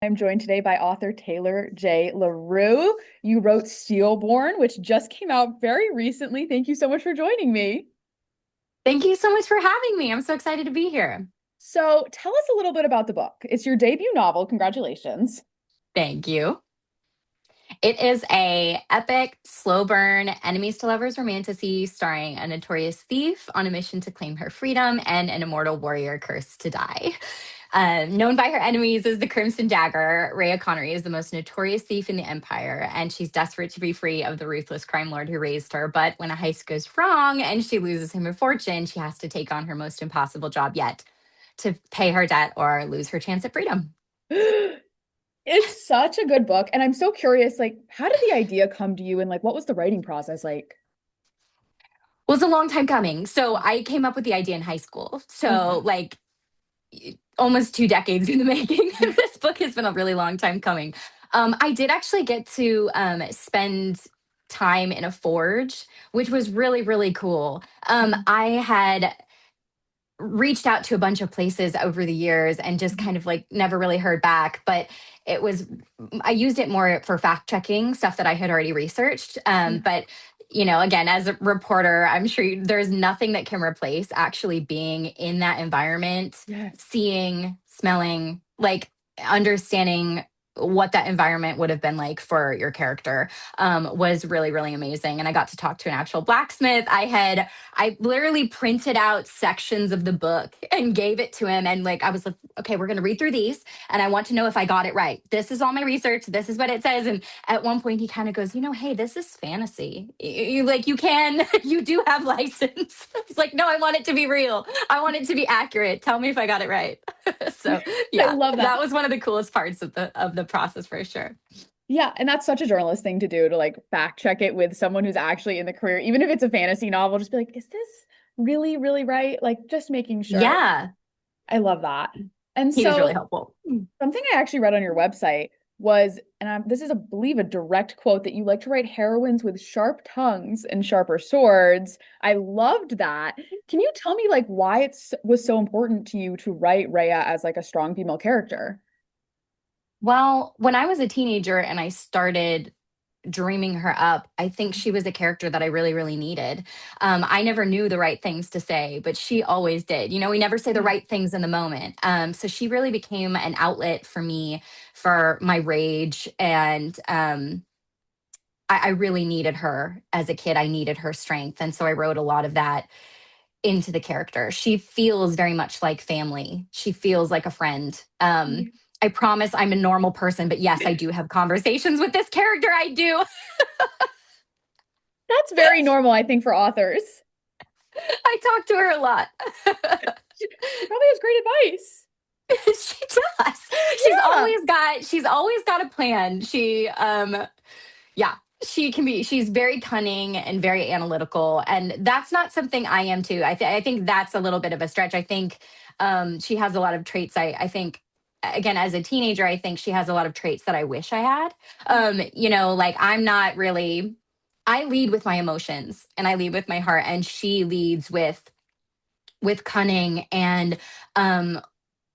I'm joined today by author Taylor J. LaRue. You wrote Steelborn, which just came out very recently. Thank you so much for joining me. Thank you so much for having me. I'm so excited to be here. So, tell us a little bit about the book. It's your debut novel. Congratulations. Thank you. It is a epic, slow burn, enemies to lovers romantasy starring a notorious thief on a mission to claim her freedom and an immortal warrior cursed to die. Known by her enemies as the Crimson Dagger, Rhea Connery is the most notorious thief in the Empire, and she's desperate to be free of the ruthless crime lord who raised her. But when a heist goes wrong and she loses him a fortune, she has to take on her most impossible job yet to pay her debt or lose her chance at freedom. It's such a good book. And I'm so curious, how did the idea come to you and what was the writing process like? Well, it's a long time coming. So I came up with the idea in high school. So Okay. almost 2 decades in the making. This book has been a really long time coming. I did actually get to spend time in a forge, which was really, really cool. I had reached out to a bunch of places over the years and just kind of never really heard back. But it was, I used it more for fact checking stuff that I had already researched. Yeah. But again, as a reporter, I'm sure there's nothing that can replace actually being in that environment, Yes. seeing, smelling, understanding what that environment would have been like for your character was really, really amazing. And I got to talk to an actual blacksmith. I literally printed out sections of the book and gave it to him. And I was like, okay, we're going to read through these. And I want to know if I got it right. This is all my research. This is what it says. And at one point he kind of goes, hey, this is fantasy. You can, you do have license. It's like, no, I want it to be real. I want it to be accurate. Tell me if I got it right. So I yeah, love that. that was one of the coolest parts of the process for sure. Yeah, and that's such a journalist thing to do to fact check it with someone who's actually in the career, even if it's a fantasy novel, just be like, is this really, really right? Just making sure. Yeah, I love that. And he was really so helpful. something I actually read on your website was, and this is, I believe, a direct quote that you like to write heroines with sharp tongues and sharper swords. I loved that. Can you tell me why was so important to you to write Rhea as a strong female character? Well, when I was a teenager and I started dreaming her up, I think she was a character that I really, really needed. I never knew the right things to say, but she always did. We never say the Yeah. right things in the moment. So she really became an outlet for me for my rage. And I really needed her as a kid. I needed her strength. And so I wrote a lot of that into the character. She feels very much like family. She feels like a friend. I promise I'm a normal person, but yes, I do have conversations with this character. I do. That's very normal, I think, for authors. I talk to her a lot. She probably has great advice. She does. Yeah. She's always got a plan. Yeah, she's very cunning and very analytical, and that's not something I am too. I think that's a little bit of a stretch. I think she has a lot of traits. I think again, as a teenager, I think she has a lot of traits that I wish I had. I'm not really, I lead with my emotions and I lead with my heart, and she leads with cunning and um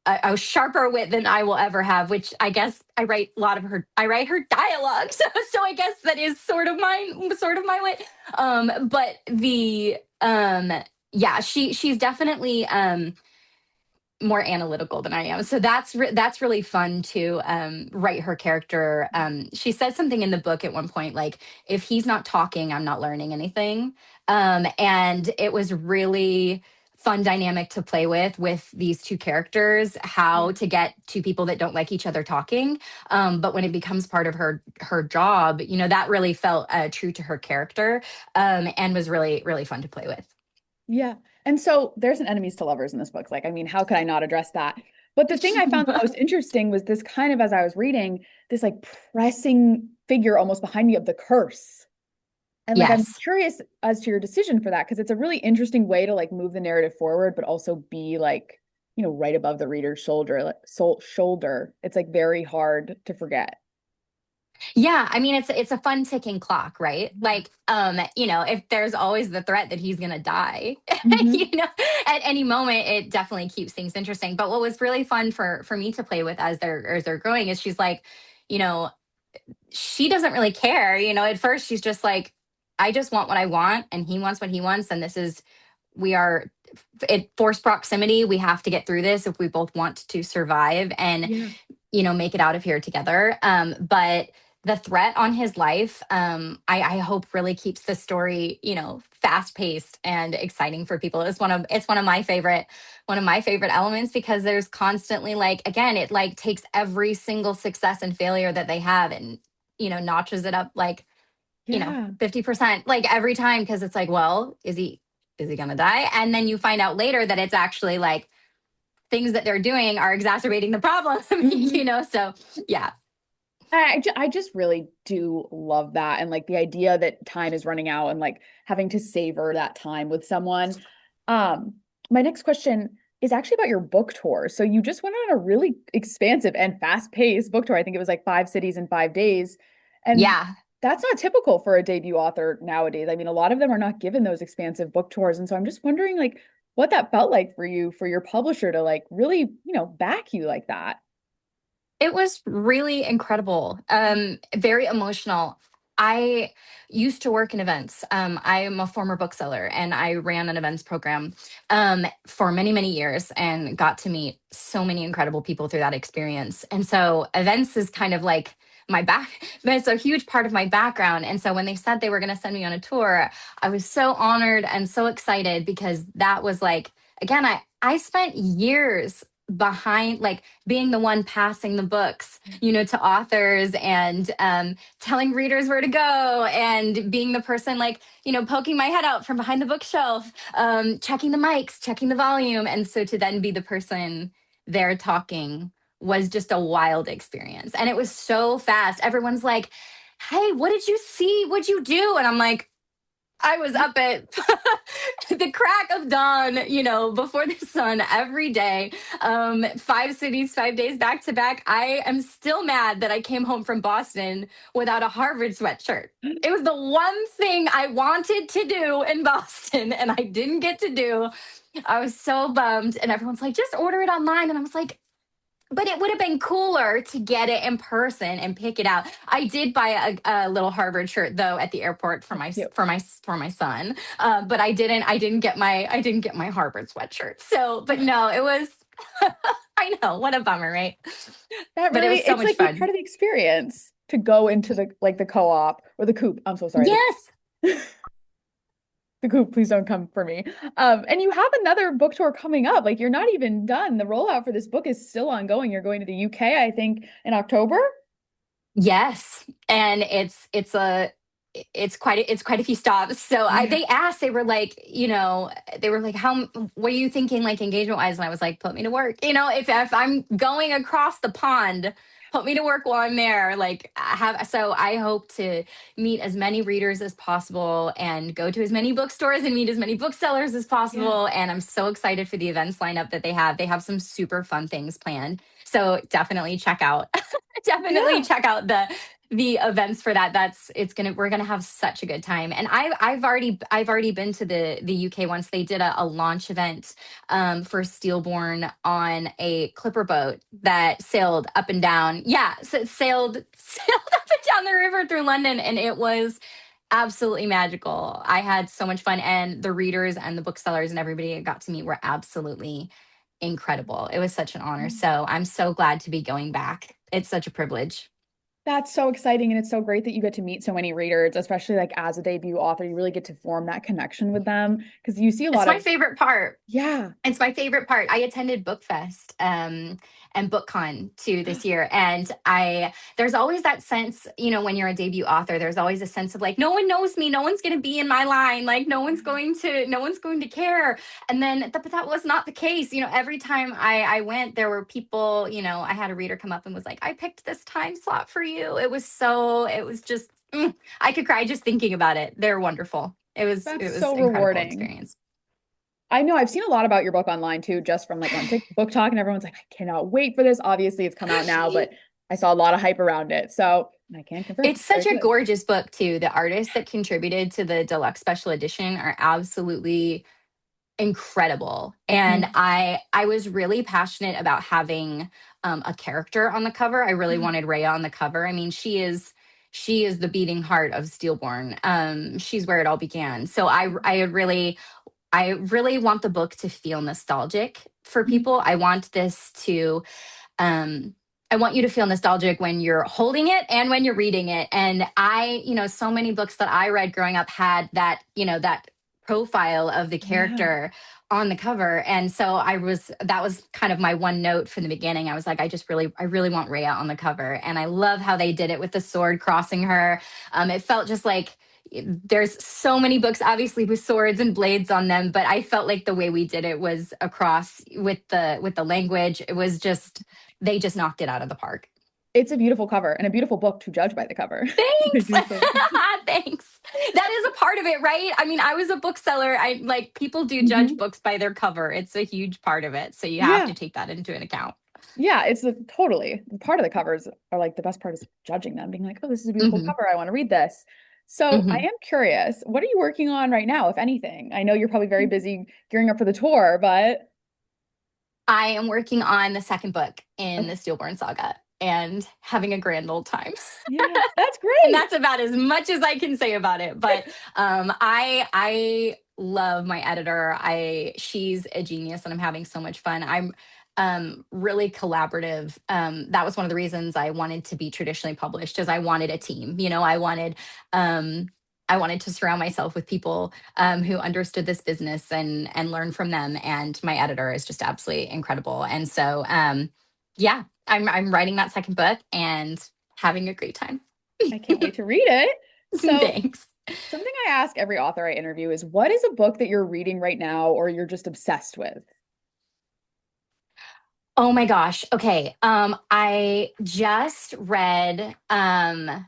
a sharper wit than I will ever have, which I guess I write her dialogue. So I guess that is sort of my wit. But yeah, she's definitely more analytical than I am. So that's really fun to write her character. She says something in the book at one point, like, if he's not talking, I'm not learning anything. And it was really fun dynamic to play with these two characters, how Yeah. to get two people that don't like each other talking. But when it becomes part of her job, that really felt true to her character, and was really, really fun to play with. Yeah. And so there's an enemies to lovers in this book. I mean, how could I not address that? But the thing I found the most interesting was this kind of, as I was reading, this pressing figure almost behind me of the curse. And I'm Yes. curious as to your decision for that, because it's a really interesting way to move the narrative forward, but also be right above the reader's shoulder, shoulder. It's very hard to forget. Yeah, I mean it's a fun ticking clock, right? Like if there's always the threat that he's going to die, Hmm. you know, at any moment it definitely keeps things interesting. But what was really fun for me to play with as they're growing is she's like, you know, she doesn't really care, at first she's just like, I just want what I want and he wants what he wants, and this is we are it forced proximity. We have to get through this if we both want to survive and Yeah. make it out of here together. But the threat on his life, I hope really keeps the story, fast paced and exciting for people. It's one of my favorite elements because there's constantly like, again, it like takes every single success and failure that they have and notches it up like Yeah. 50% like every time, because it's like, well, is he gonna die? And then you find out later that it's actually like things that they're doing are exacerbating the problem. Hmm. So yeah. I just really do love that. And like the idea that time is running out and like having to savor that time with someone. Um, my next question is actually about your book tour. So you just went on a really expansive and fast-paced book tour. I think it was like 5 cities in 5 days. And Yeah. that's not typical for a debut author nowadays. I mean, a lot of them are not given those expansive book tours. And so I'm just wondering like what that felt like for you, for your publisher to like really, back you like that. It was really incredible. Very emotional. I used to work in events. I am a former bookseller and I ran an events program for many, many years and got to meet so many incredible people through that experience. And so events is kind of like my back, it's a huge part of my background. And so when they said they were going to send me on a tour, I was so honored and so excited because that was like, again, I spent years behind, like being the one passing the books, to authors and telling readers where to go and being the person like, poking my head out from behind the bookshelf, checking the mics, checking the volume. And so to then be the person there talking was just a wild experience. And it was so fast. Everyone's like, hey, what did you see? What'd you do? And I'm like, I was up at the crack of dawn, before the sun every day. 5 cities, 5 days back to back. I am still mad that I came home from Boston without a Harvard sweatshirt. It was the one thing I wanted to do in Boston and I didn't get to do. I was so bummed. And everyone's like, just order it online. And I was like, but it would have been cooler to get it in person and pick it out. I did buy a little Harvard shirt though at the airport for That's my cute. son, but I didn't get my Harvard sweatshirt. So, but no, it was. I know, what a bummer, right? That But it really, was so it's much like fun. part of the experience to go into the like the co-op or the coop. I'm so sorry, Yes. the coop, please don't come for me. And you have another book tour coming up. Like you're not even done. The rollout for this book is still ongoing. You're going to the UK, I think, in October. Yes, and it's quite a few stops. So Yeah. they asked, they were like, how, what are you thinking, like engagement wise? And I was like, put me to work. If I'm going across the pond, put me to work while I'm there. Like so I hope to meet as many readers as possible and go to as many bookstores and meet as many booksellers as Yeah. possible. And I'm so excited for the events lineup that they have. They have some super fun things planned. So definitely check out definitely Yeah. check out the events for that. We're gonna have such a good time. And I've already been to the UK once. They did a launch event for Steelborn on a clipper boat that sailed up and down. Yeah, so it sailed up and down the river through London, and it was absolutely magical. I had so much fun, and the readers and the booksellers and everybody I got to meet were absolutely incredible. It was such an honor. So I'm so glad to be going back. It's such a privilege. That's so exciting. And it's so great that you get to meet so many readers, especially like as a debut author. You really get to form that connection with them because you see a It's lot my of, favorite part. yeah. It's my favorite part. I attended BookFest and BookCon too this year, and there's always that sense, when you're a debut author, there's always a sense of like, no one knows me, no one's going to be in my line, like no one's going to care. And then, but that was not the case. Every time I went, there were people. I had a reader come up and was like, I picked this time slot for you. It was just, I could cry just thinking about it. They're wonderful. It was That's it was so incredible rewarding. experience. I know I've seen a lot about your book online too, just from like on Book Talk, and everyone's like, I cannot wait for this. Obviously, it's come out now, but I saw a lot of hype around it. So I can confirm. It's Very such a good. gorgeous book too. The artists that contributed to the deluxe special edition are absolutely incredible. And Mhm. I was really passionate about having a character on the cover. I really Yeah. wanted Rhea on the cover. I mean, she is the beating heart of Steelborn. She's where it all began. So I really want the book to feel nostalgic for Mhm. people. I want this to um I want you to feel nostalgic when you're holding it and when you're reading it. And so many books that I read growing up had that profile of the Yeah. character on the cover. And so that was kind of my one note from the beginning. I was like, I really want Rhea on the cover. And I love how they did it with the sword crossing her. It felt just like there's so many books obviously with swords and blades on them, but I felt like the way we did it was across with the language. It was just they just knocked it out of the park. It's a beautiful cover and a beautiful book to judge by the cover. I Thanks. do think. Thanks. That is a part of it, right? I mean, I was a bookseller. I like people do judge Mhm. books by their cover. It's a huge part of it. So you have Yeah. to take that into an account. Yeah, it's a totally part of the covers are like the best part is judging them, being like, oh, this is a beautiful Hmm. cover. I want to read this. So I Hmm. am curious, what are you working on right now, if anything? I know you're probably very busy gearing up for the tour, but I am working on the second book in the okay. Steelborn saga and having a grand old time. Yeah, that's And great. that's about as much as I can say about it. But I love my editor. I She's a genius, and I'm having so much fun. I'm really collaborative. That was one of the reasons I wanted to be traditionally published, is I wanted a team. Um, I wanted to surround myself with people who understood this business and learn from them. And my editor is just absolutely incredible. And so, yeah, I'm writing that second book and having a great time. I can't wait to read it. So Thanks. something I ask every author I interview is what is a book that you're reading right now or you're just obsessed with? Oh my gosh. Okay. I just read oh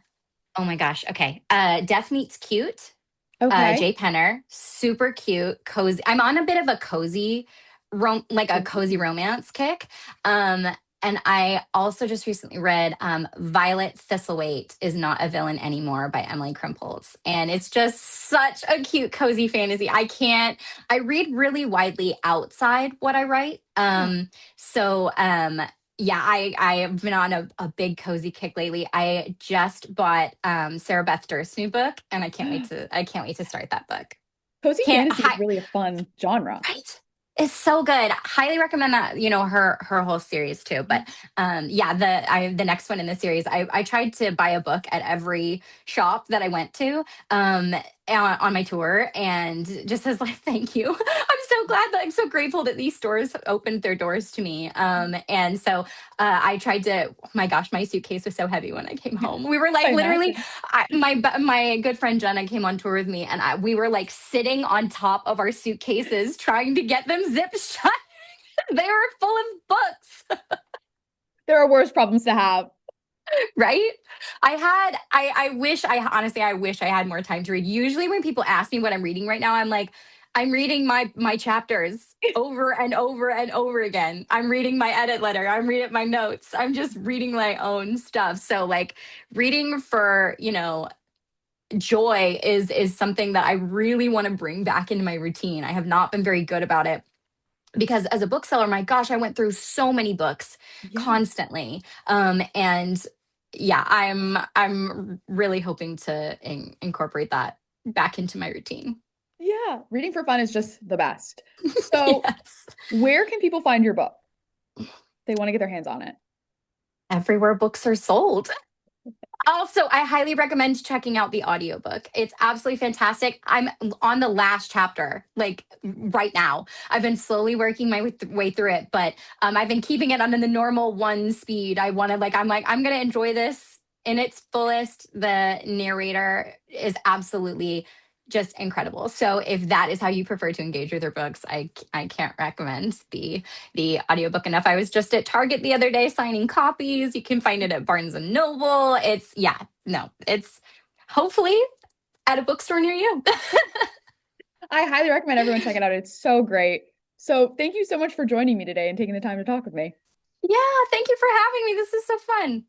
my gosh. Okay. Death Meets Cute. Okay. Jay Penner, super cute, cozy. I'm on a bit of a like a cozy Ooh. romance kick. Um, and I also just recently read Violet Thistlewaite is Not a Villain Anymore by Emily Krimpholtz. And it's just such a cute, cozy fantasy. I read really widely outside what I write. Yeah. Yeah, I have been on a big cozy kick lately. I just bought Sarah Beth Durst's new book, and I can't wait to start that book. Cozy Can't fantasy is hi really a fun genre. Right. It's so good. Highly recommend that, her whole series too. But yeah, the next one in the series, I tried to buy a book at every shop that I went to on my tour, and just as like thank you. I'm so glad that I'm so grateful that these stores opened their doors to me. And so I tried to, oh my gosh, my suitcase was so heavy when I came home. We were I like literally imagine. my good friend Jenna came on tour with me, and we were like sitting on top of our suitcases trying to get them zip shut. They were full of books, There are worse problems to have. right? I wish I wish I had more time to read. Usually when people ask me what I'm reading right now, I'm like, I'm reading my chapters over and over and over again. I'm reading my edit letter. I'm reading my notes. I'm just reading my own stuff. So like reading for, joy is something that I really want to bring back into my routine. I have not been very good about it because as a bookseller, my gosh, I went through so many books Yeah. constantly. And yeah, I'm really hoping to incorporate that back into my routine. Yeah. Reading for fun is just the best. So, Yes. where can people find your book? They want to get their hands on it. Everywhere books are sold. Also, I highly recommend checking out the audiobook. It's absolutely fantastic. I'm on the last chapter, like right now. I've been slowly working my way through it, but I've been keeping it under the normal one speed. I'm going to enjoy this in its fullest. The narrator is absolutely just incredible. So if that is how you prefer to engage with your books, I can't recommend the audiobook enough. I was just at Target the other day signing copies. You can find it at Barnes and Noble. It's yeah, no, it's hopefully at a bookstore near you. I highly recommend everyone check it out. It's so great. So, thank you so much for joining me today and taking the time to talk with me. Yeah, thank you for having me. This is so fun.